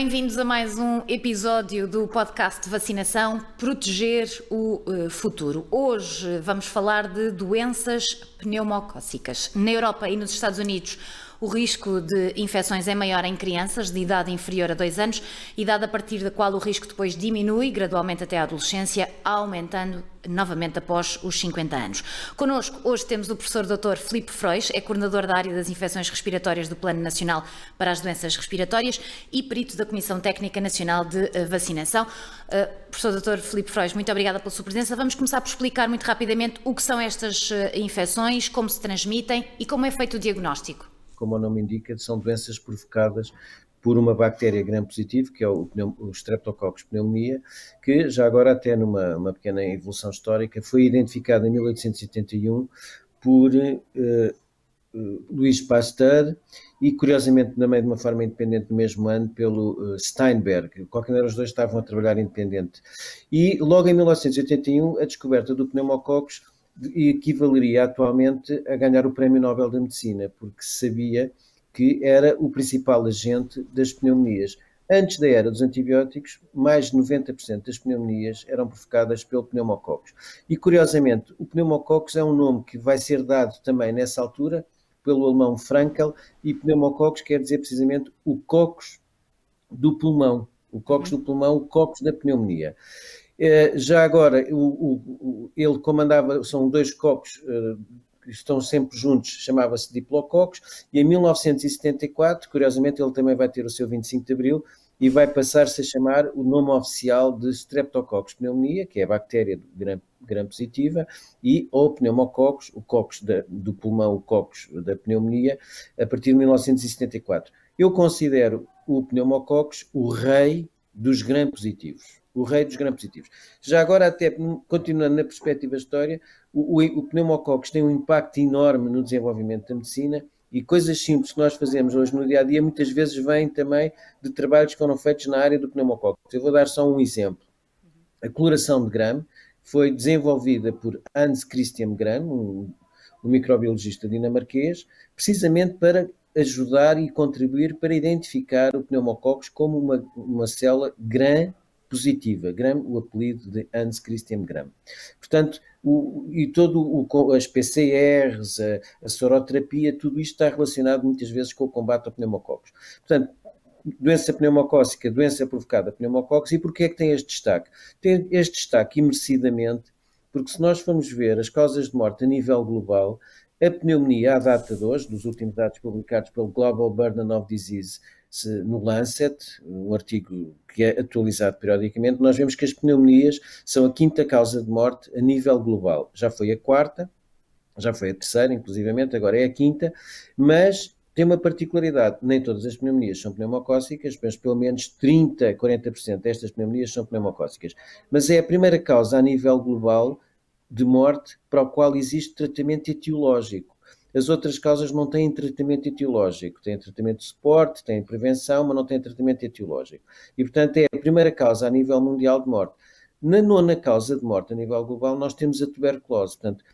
Bem-vindos a mais um episódio do podcast de vacinação Proteger o Futuro. Hoje vamos falar de doenças pneumocócicas. Na Europa e nos Estados Unidos, o risco de infecções é maior em crianças de idade inferior a 2 anos, idade a partir da qual o risco depois diminui gradualmente até à adolescência, aumentando novamente após os 50 anos. Connosco hoje temos o professor Dr. Filipe Frois, é coordenador da área das infecções respiratórias do Plano Nacional para as Doenças Respiratórias e perito da Comissão Técnica Nacional de Vacinação. Professor Dr. Filipe Frois, muito obrigada pela sua presença. Vamos começar por explicar muito rapidamente o que são estas infecções, como se transmitem e como é feito o diagnóstico. Como o nome indica, são doenças provocadas por uma bactéria gram-positivo, que é o Streptococcus pneumoniae, que já agora até numa pequena evolução histórica foi identificada em 1871 por Louis Pasteur e, curiosamente, também de uma forma independente no mesmo ano, pelo Steinberg. Qualquer um dos dois estavam a trabalhar independente. E logo em 1981 a descoberta do pneumococcus equivaleria atualmente a ganhar o Prémio Nobel da Medicina, porque se sabia que era o principal agente das pneumonias. Antes da era dos antibióticos, mais de 90% das pneumonias eram provocadas pelo pneumococcus. E, curiosamente, o pneumococcus é um nome que vai ser dado também nessa altura pelo alemão Frankl, e pneumococcus quer dizer precisamente o coccus do pulmão. O coccus do pulmão, o coccus da pneumonia. Já agora, ele comandava, são dois coccus que estão sempre juntos, chamava-se Diplococcus, e em 1974, curiosamente, ele também vai ter o seu 25 de Abril, e vai passar-se a chamar o nome oficial de Streptococcus pneumoniae, que é a bactéria gram-positiva, e o pneumococcus, o coccus do pulmão, o coccus da pneumonia, a partir de 1974. Eu considero o pneumococcus o rei dos gram-positivos. O rei dos gram-positivos. Já agora, até continuando na perspectiva da história, o pneumococcus tem um impacto enorme no desenvolvimento da medicina, e coisas simples que nós fazemos hoje no dia-a-dia muitas vezes vêm também de trabalhos que foram feitos na área do pneumococcus. Eu vou dar só um exemplo. A coloração de Gram foi desenvolvida por Hans Christian Gram, um microbiologista dinamarquês, precisamente para ajudar e contribuir para identificar o pneumococcus como uma célula gram-positiva. Gram, o apelido de Hans Christian Gram. Portanto, as PCRs, a soroterapia, tudo isto está relacionado muitas vezes com o combate ao pneumococcus. Portanto, doença pneumocócica, doença provocada por pneumococcus. E porquê é que tem este destaque? Tem este destaque imerecidamente, porque se nós formos ver as causas de morte a nível global, a pneumonia, à data de hoje, dos últimos dados publicados pelo Global Burden of Disease no Lancet, um artigo que é atualizado periodicamente, nós vemos que as pneumonias são a quinta causa de morte a nível global. Já foi a quarta, já foi a terceira, inclusivamente, agora é a quinta, mas tem uma particularidade: nem todas as pneumonias são pneumocócicas, mas pelo menos 30, 40% destas pneumonias são pneumocócicas. Mas é a primeira causa a nível global de morte para o qual existe tratamento etiológico. As outras causas não têm tratamento etiológico, têm tratamento de suporte, têm prevenção, mas não têm tratamento etiológico. E, portanto, é a primeira causa a nível mundial de morte. Na nona causa de morte a nível global, nós temos a tuberculose. Portanto,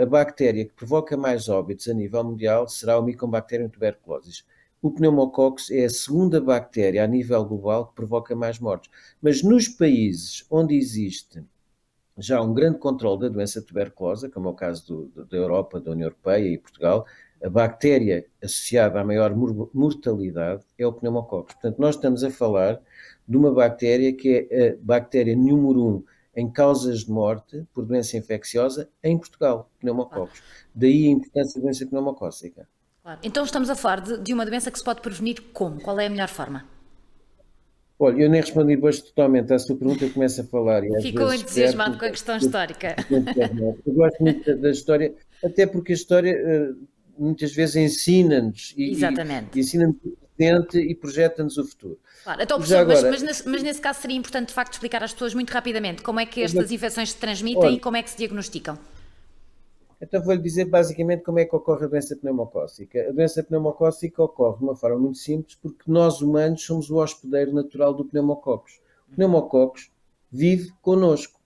a bactéria que provoca mais óbitos a nível mundial será o Mycobacterium tuberculosis. O pneumococcus é a segunda bactéria a nível global que provoca mais mortes. Mas nos países onde existe já um grande controle da doença tuberculosa, como é o caso da Europa, da União Europeia e Portugal, a bactéria associada à maior mortalidade é o pneumococcus. Portanto, nós estamos a falar de uma bactéria que é a bactéria número 1 em causas de morte por doença infecciosa em Portugal, pneumococcus. Daí a importância da doença pneumocócica. Claro. Então estamos a falar de uma doença que se pode prevenir como? Qual é a melhor forma? Olha, eu nem respondi hoje totalmente à sua pergunta, eu começo a falar. Ficou entusiasmado com a questão histórica. Eu gosto muito da história, até porque a história muitas vezes ensina-nos e ensina-nos o presente e projeta-nos o futuro. Claro. Então, professor, agora, mas nesse caso seria importante de facto explicar às pessoas muito rapidamente como é que estas infecções se transmitem e como é que se diagnosticam. Então vou-lhe dizer basicamente como é que ocorre a doença pneumocócica. A doença pneumocócica ocorre de uma forma muito simples porque nós humanos somos o hospedeiro natural do pneumococcus. O pneumococcus vive connosco.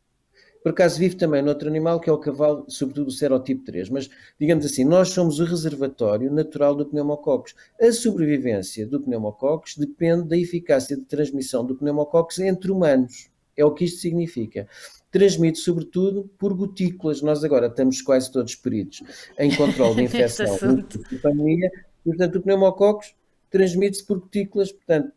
Por acaso vive também noutro animal, que é o cavalo, sobretudo o serotipo 3. Mas, digamos assim, nós somos o reservatório natural do pneumococcus. A sobrevivência do pneumococcus depende da eficácia de transmissão do pneumococcus entre humanos. É o que isto significa. Transmite, sobretudo, por gotículas. Nós agora estamos quase todos peritos em controle de infecção e pandemia, e, portanto, o pneumococcus transmite-se por gotículas, portanto,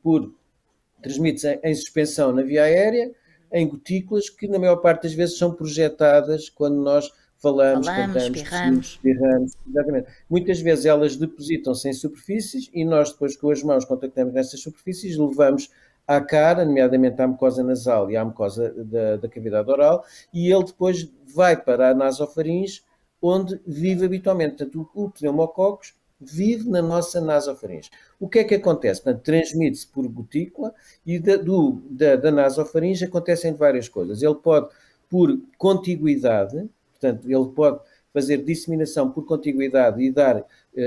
transmite-se em suspensão na via aérea, em gotículas, que na maior parte das vezes são projetadas quando nós falamos, cantamos, espirramos. Exatamente. Muitas vezes elas depositam-se em superfícies e nós depois com as mãos contactamos nessas superfícies, levamos à cara, nomeadamente à mucosa nasal e à mucosa da cavidade oral, e ele depois vai para a nasofaringe, onde vive habitualmente. Portanto, o pneumococcus vive na nossa nasofaringe. O que é que acontece? Portanto, transmite-se por gotícula e da nasofaringe acontecem várias coisas. Ele pode, por contiguidade, portanto, ele pode fazer disseminação por contiguidade e dar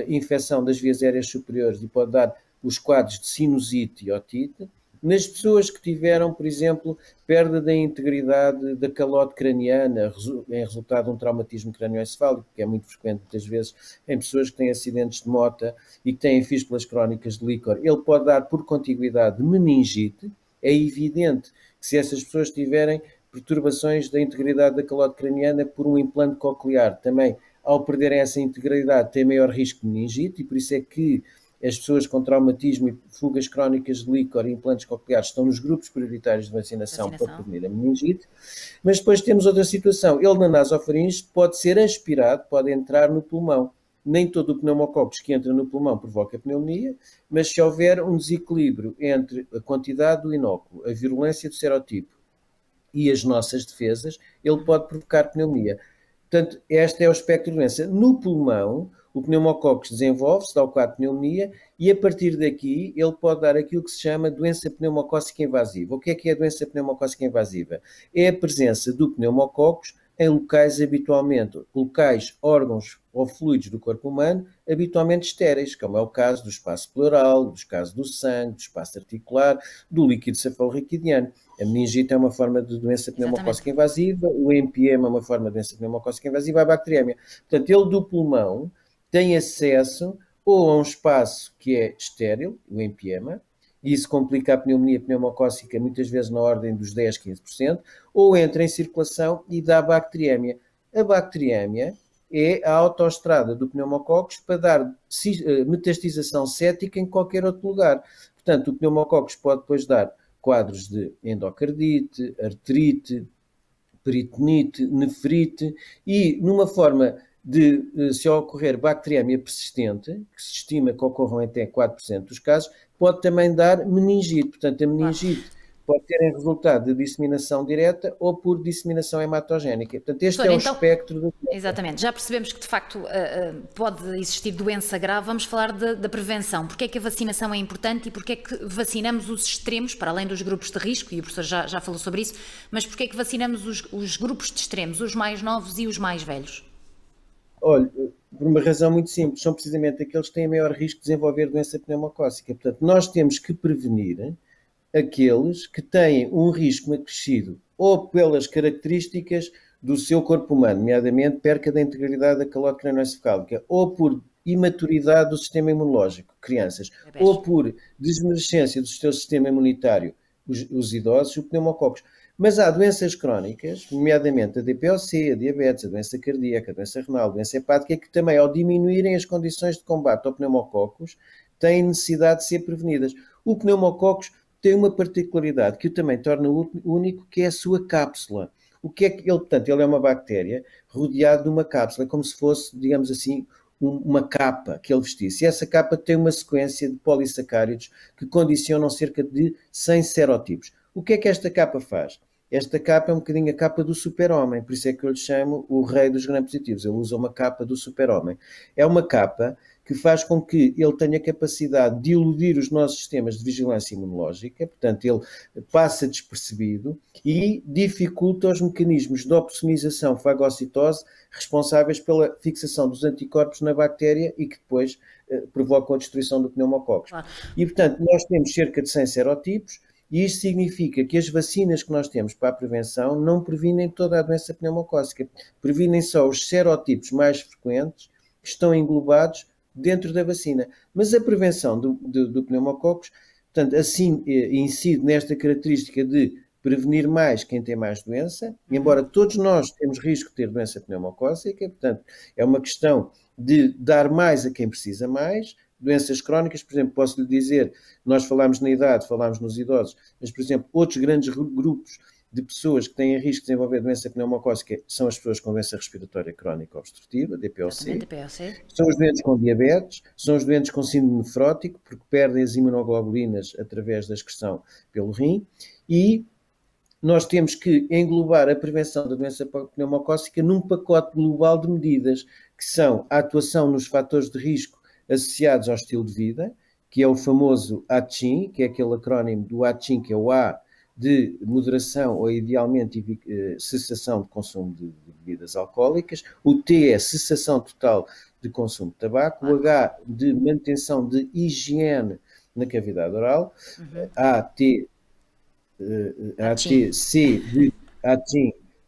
infecção das vias aéreas superiores e pode dar os quadros de sinusite e otite. Nas pessoas que tiveram, por exemplo, perda da integridade da calote craniana em resultado de um traumatismo cranioencefálico, que é muito frequente muitas vezes em pessoas que têm acidentes de moto e que têm fístulas crónicas de líquor, ele pode dar por contiguidade meningite. É evidente que se essas pessoas tiverem perturbações da integridade da calote craniana por um implante coclear, também ao perderem essa integridade têm maior risco de meningite, e por isso é que as pessoas com traumatismo e fugas crónicas de líquor e implantes cocleares estão nos grupos prioritários de vacinação para prevenir a meningite. Mas depois temos outra situação. Ele na nasofaringe pode ser aspirado, pode entrar no pulmão. Nem todo o pneumococcus que entra no pulmão provoca pneumonia, mas se houver um desequilíbrio entre a quantidade do inóculo, a virulência do serotipo e as nossas defesas, ele pode provocar pneumonia. Portanto, este é o espectro de doença. No pulmão, o pneumococcus desenvolve-se, dá o quadro de pneumonia, e a partir daqui ele pode dar aquilo que se chama doença pneumocócica invasiva. O que é a doença pneumocócica invasiva? É a presença do pneumococcus em locais habitualmente, locais, órgãos ou fluidos do corpo humano habitualmente estéreis, como é o caso do espaço pleural, do caso do sangue, do espaço articular, do líquido cefalorraquidiano. A meningite é uma forma de doença pneumocócica invasiva, o empiema é uma forma de doença pneumocócica invasiva, a bacteriémia. Portanto, ele do pulmão tem acesso ou a um espaço que é estéril, o empiema, e isso complica a pneumonia pneumocócica muitas vezes na ordem dos 10, 15%, ou entra em circulação e dá bacteriémia. A bacteriémia é a autoestrada do pneumococcus para dar metastização cética em qualquer outro lugar. Portanto, o pneumococcus pode depois dar quadros de endocardite, artrite, peritonite, nefrite e numa forma de, se ocorrer bacteriémia persistente, que se estima que ocorram até 4% dos casos, pode também dar meningite. Portanto, a meningite pode ter em resultado de disseminação direta ou por disseminação hematogénica. Portanto, este é o espectro do... Exatamente. Já percebemos que, de facto, pode existir doença grave. Vamos falar da prevenção. Porquê é que a vacinação é importante e porquê é que vacinamos os extremos, para além dos grupos de risco, e o professor já falou sobre isso, mas porquê é que vacinamos os grupos de extremos, os mais novos e os mais velhos? Olha, por uma razão muito simples, são precisamente aqueles que têm maior risco de desenvolver doença pneumocócica. Portanto, nós temos que prevenir aqueles que têm um risco acrescido ou pelas características do seu corpo humano, nomeadamente perca da integridade da calote crânioencefálica, ou por imaturidade do sistema imunológico, crianças, ou por desmerecência do seu sistema imunitário, os idosos, o pneumococcus. Mas há doenças crónicas, nomeadamente a DPOC, a diabetes, a doença cardíaca, a doença renal, a doença hepática, que também, ao diminuírem as condições de combate ao pneumococcus, têm necessidade de ser prevenidas. O pneumococcus tem uma particularidade que o também torna único, que é a sua cápsula. O que é que ele, portanto, ele é uma bactéria rodeada de uma cápsula, como se fosse, digamos assim, uma capa que ele vestisse. E essa capa tem uma sequência de polissacáridos que condicionam cerca de 100 serotipos. O que é que esta capa faz? Esta capa é um bocadinho a capa do super-homem, por isso é que eu lhe chamo o rei dos gram-positivos. Ele usa uma capa do super-homem. É uma capa que faz com que ele tenha capacidade de iludir os nossos sistemas de vigilância imunológica, portanto, ele passa despercebido e dificulta os mecanismos de opsonização fagocitose responsáveis pela fixação dos anticorpos na bactéria e que depois provocam a destruição do pneumococcus. E, portanto, nós temos cerca de 100 serotipos. E isto significa que as vacinas que nós temos para a prevenção não previnem toda a doença pneumocócica, previnem só os serotipos mais frequentes que estão englobados dentro da vacina. Mas a prevenção do pneumococos, portanto, assim incide nesta característica de prevenir mais quem tem mais doença, embora todos nós temos risco de ter doença pneumocócica, portanto, é uma questão de dar mais a quem precisa mais. Doenças crónicas, por exemplo, posso lhe dizer, nós falámos na idade, falámos nos idosos, mas, por exemplo, outros grandes grupos de pessoas que têm risco de desenvolver doença pneumocócica são as pessoas com doença respiratória crónica obstrutiva, DPOC, são os doentes com diabetes, são os doentes com síndrome nefrótico, porque perdem as imunoglobulinas através da excreção pelo rim, e nós temos que englobar a prevenção da doença pneumocócica num pacote global de medidas, que são a atuação nos fatores de risco associados ao estilo de vida, que é o famoso ACHIN, que é aquele acrónimo do ACHIN, que é o A de moderação ou idealmente cessação de consumo de bebidas alcoólicas, o T é cessação total de consumo de tabaco, o H de manutenção de higiene na cavidade oral, C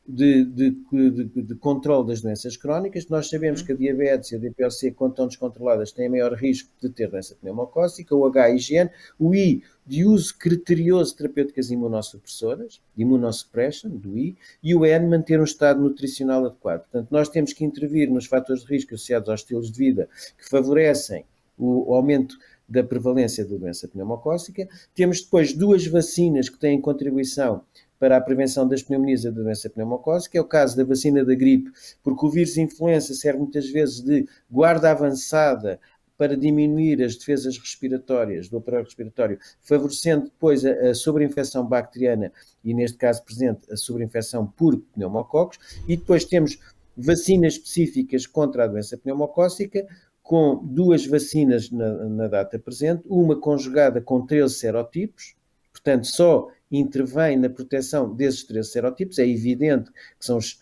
de controle das doenças crónicas. Nós sabemos que a diabetes e a DPOC, quando estão descontroladas, têm maior risco de ter doença pneumocócica. O H, higiene. O I, de uso criterioso de terapêuticas imunossupressoras, immunosuppression, do I. E o N, manter um estado nutricional adequado. Portanto, nós temos que intervir nos fatores de risco associados aos estilos de vida que favorecem o aumento da prevalência da doença pneumocócica. Temos depois duas vacinas que têm contribuição para a prevenção das pneumonias e da doença pneumocócica, é o caso da vacina da gripe, porque o vírus influenza serve muitas vezes de guarda avançada para diminuir as defesas respiratórias do aparelho respiratório, favorecendo depois a sobreinfecção bacteriana e, neste caso presente, a sobreinfecção por pneumococos. E depois temos vacinas específicas contra a doença pneumocócica, com duas vacinas na data presente, uma conjugada com 13 serotipos, portanto só intervém na proteção desses 13 serotipos. É evidente que são os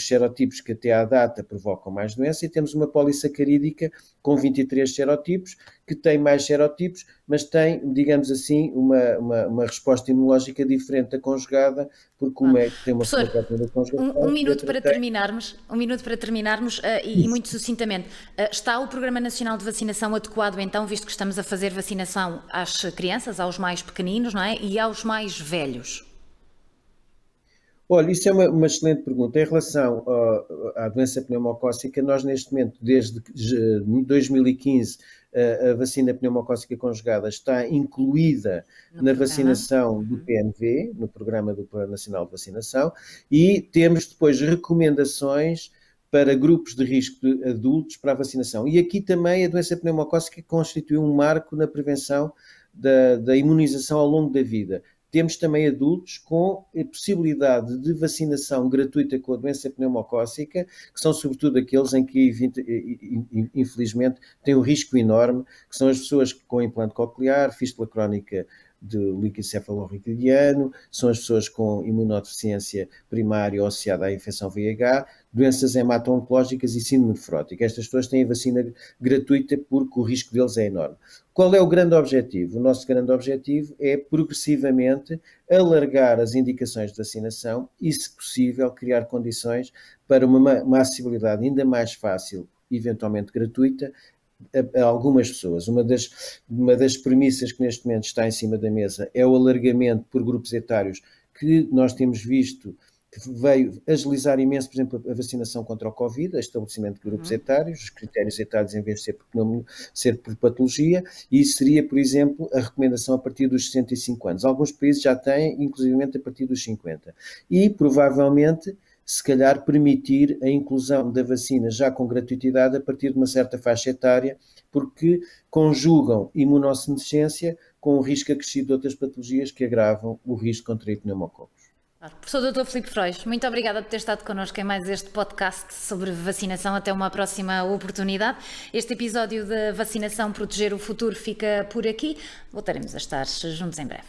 serotipos que até à data provocam mais doença, e temos uma polissacarídica com 23 serotipos, que tem mais serotipos, mas tem, digamos assim, uma resposta imunológica diferente da conjugada, porque uma tem uma proteína conjugada. Um minuto para terminarmos, e muito sucintamente. Está o Programa Nacional de Vacinação adequado, então, visto que estamos a fazer vacinação às crianças, aos mais pequeninos, não é? E aos mais velhos? Olha, isso é uma excelente pergunta. Em relação à doença pneumocócica, nós neste momento, desde 2015, a vacina pneumocócica conjugada está incluída na vacinação do PNV, no Programa do Plano Nacional de Vacinação, e temos depois recomendações para grupos de risco de adultos para a vacinação. E aqui também a doença pneumocócica constitui um marco na prevenção da imunização ao longo da vida. Temos também adultos com a possibilidade de vacinação gratuita com a doença pneumocócica, que são sobretudo aqueles em que, infelizmente, tem um risco enorme, que são as pessoas com implante coclear, fístula crónica de líquido cefalorraquidiano, são as pessoas com imunodeficiência primária associada à infecção VIH, doenças hemato-oncológicas e síndrome nefrótica. Estas pessoas têm a vacina gratuita porque o risco deles é enorme. Qual é o grande objetivo? O nosso grande objetivo é progressivamente alargar as indicações de vacinação e, se possível, criar condições para uma acessibilidade ainda mais fácil, eventualmente gratuita, a algumas pessoas. Uma das premissas que neste momento está em cima da mesa é o alargamento por grupos etários, que nós temos visto que veio agilizar imenso, por exemplo, a vacinação contra o Covid, o estabelecimento de grupos etários, os critérios etários em vez de ser por patologia, e isso seria, por exemplo, a recomendação a partir dos 65 anos. Alguns países já têm, inclusivamente, a partir dos 50. E, provavelmente, se calhar permitir a inclusão da vacina já com gratuitidade a partir de uma certa faixa etária, porque conjugam imunossenescência com o risco acrescido de outras patologias que agravam o risco contra pneumococos. Professor Dr. Filipe Frois, muito obrigada por ter estado connosco em mais este podcast sobre vacinação. Até uma próxima oportunidade. Este episódio da vacinação Proteger o Futuro fica por aqui. Voltaremos a estar juntos em breve.